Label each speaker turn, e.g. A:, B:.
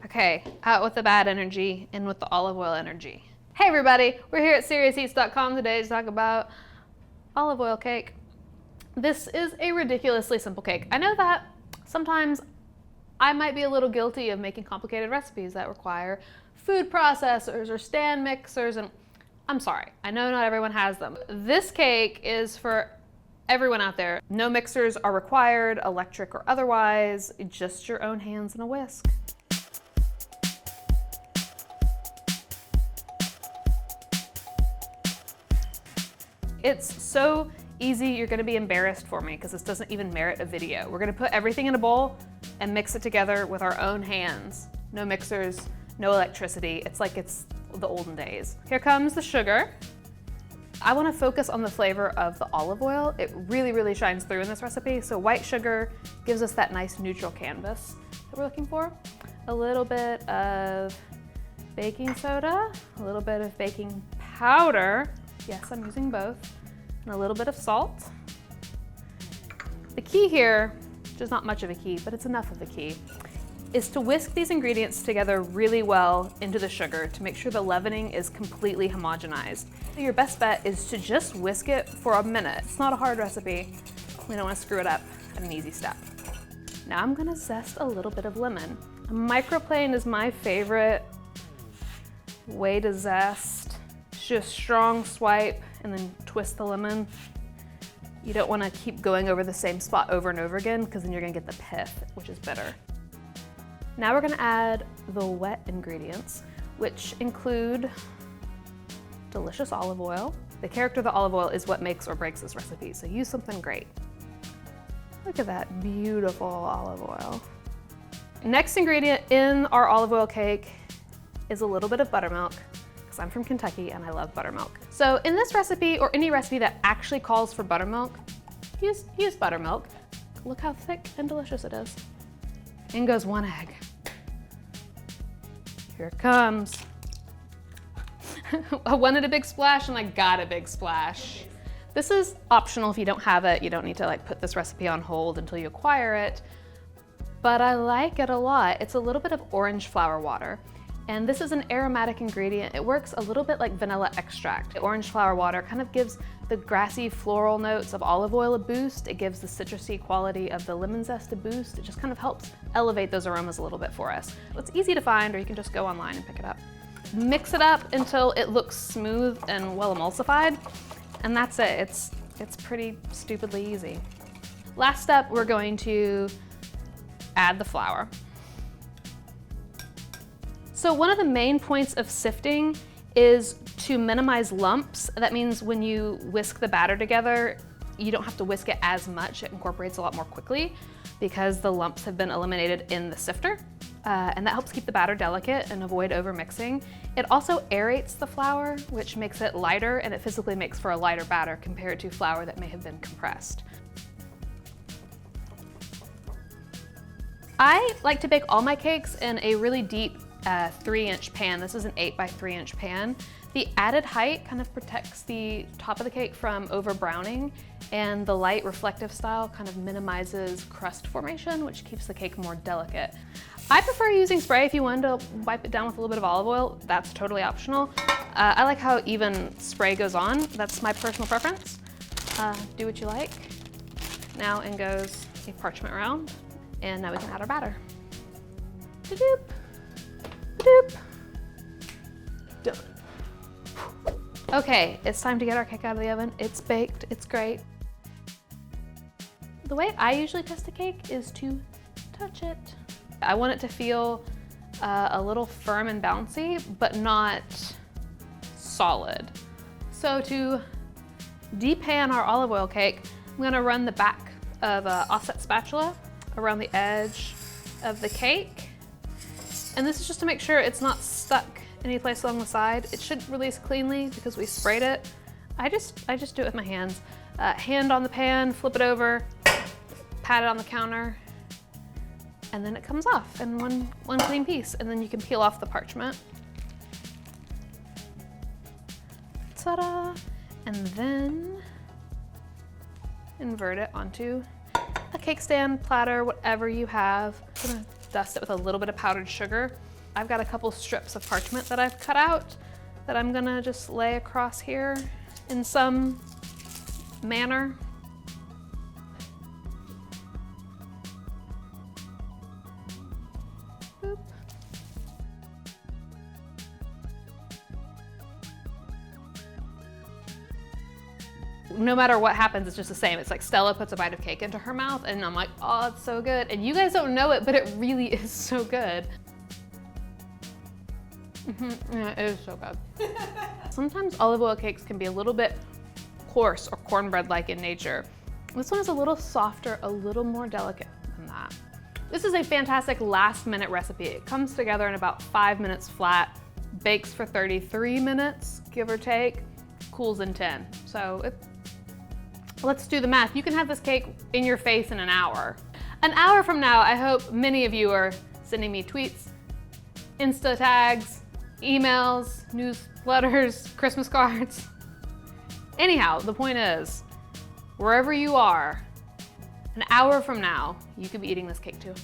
A: Okay, out with the bad energy, in with the olive oil energy. Hey everybody, we're here at SeriousEats.com today to talk about olive oil cake. This is a ridiculously simple cake. I know that sometimes I might be a little guilty of making complicated recipes that require food processors or stand mixers, and I'm sorry, I know not everyone has them. This cake is for everyone out there. No mixers are required, electric or otherwise, just your own hands and a whisk. It's so easy, you're gonna be embarrassed for me because this doesn't even merit a video. We're gonna put everything in a bowl and mix it together with our own hands. No mixers, no electricity. It's like it's the olden days. Here comes the sugar. I wanna focus on the flavor of the olive oil. It really, really shines through in this recipe. So white sugar gives us that nice neutral canvas that we're looking for. A little bit of baking soda, a little bit of baking powder. Yes, I'm using both. And a little bit of salt. The key here, which is not much of a key, but it's enough of a key, is to whisk these ingredients together really well into the sugar to make sure the leavening is completely homogenized. Your best bet is to just whisk it for a minute. It's not a hard recipe. We don't want to screw it up at an easy step. Now I'm gonna zest a little bit of lemon. A microplane is my favorite way to zest. Just strong swipe and then twist the lemon. You don't want to keep going over the same spot over and over again because then you're going to get the pith, which is bitter. Now we're going to add the wet ingredients, which include delicious olive oil. The character of the olive oil is what makes or breaks this recipe, so use something great. Look at that beautiful olive oil. Next ingredient in our olive oil cake is a little bit of buttermilk. I'm from Kentucky and I love buttermilk. So in this recipe, or any recipe that actually calls for buttermilk, use buttermilk. Look how thick and delicious it is. In goes one egg. Here it comes. I wanted a big splash and I got a big splash. This is optional if you don't have it. You don't need to like put this recipe on hold until you acquire it, but I like it a lot. It's a little bit of orange flower water. And this is an aromatic ingredient. It works a little bit like vanilla extract. The orange flower water kind of gives the grassy floral notes of olive oil a boost. It gives the citrusy quality of the lemon zest a boost. It just kind of helps elevate those aromas a little bit for us. It's easy to find, or you can just go online and pick it up. Mix it up until it looks smooth and well emulsified, and that's it. It's pretty stupidly easy. Last step, we're going to add the flour. So one of the main points of sifting is to minimize lumps. That means when you whisk the batter together, you don't have to whisk it as much. It incorporates a lot more quickly because the lumps have been eliminated in the sifter. And that helps keep the batter delicate and avoid overmixing. It also aerates the flour, which makes it lighter, and it physically makes for a lighter batter compared to flour that may have been compressed. I like to bake all my cakes in a really deep 3-inch pan. This is an 8 by 3-inch pan. The added height kind of protects the top of the cake from over browning, and the light reflective style kind of minimizes crust formation, which keeps the cake more delicate. I prefer using spray. If you want to wipe it down with a little bit of olive oil, that's totally optional. I like how even spray goes on. That's my personal preference. Do what you like. Now in goes a parchment round, and now we can add our batter. Doop. Doop. Done. Okay, it's time to get our cake out of the oven. It's baked, it's great. The way I usually test a cake is to touch it. I want it to feel a little firm and bouncy, but not solid. So to depan our olive oil cake, I'm gonna run the back of an offset spatula around the edge of the cake. And this is just to make sure it's not stuck any place along the side. It should release cleanly because we sprayed it. I just do it with my hands. Hand on the pan, flip it over, pat it on the counter, and then it comes off in one clean piece. And then you can peel off the parchment. Ta-da! And then invert it onto a cake stand, platter, whatever you have. I'm gonna dust it with a little bit of powdered sugar. I've got a couple strips of parchment that I've cut out that I'm gonna just lay across here in some manner. Boop. No matter what happens, it's just the same. It's like Stella puts a bite of cake into her mouth and I'm like, oh, it's so good. And you guys don't know it, but it really is so good. Yeah, it is so good. Sometimes olive oil cakes can be a little bit coarse or cornbread-like in nature. This one is a little softer, a little more delicate than that. This is a fantastic last-minute recipe. It comes together in about 5 minutes flat, bakes for 33 minutes, give or take, cools in 10. So let's do the math. You can have this cake in your face in an hour. An hour from now, I hope many of you are sending me tweets, Insta tags, emails, newsletters, Christmas cards. Anyhow, the point is, wherever you are, an hour from now, you could be eating this cake too.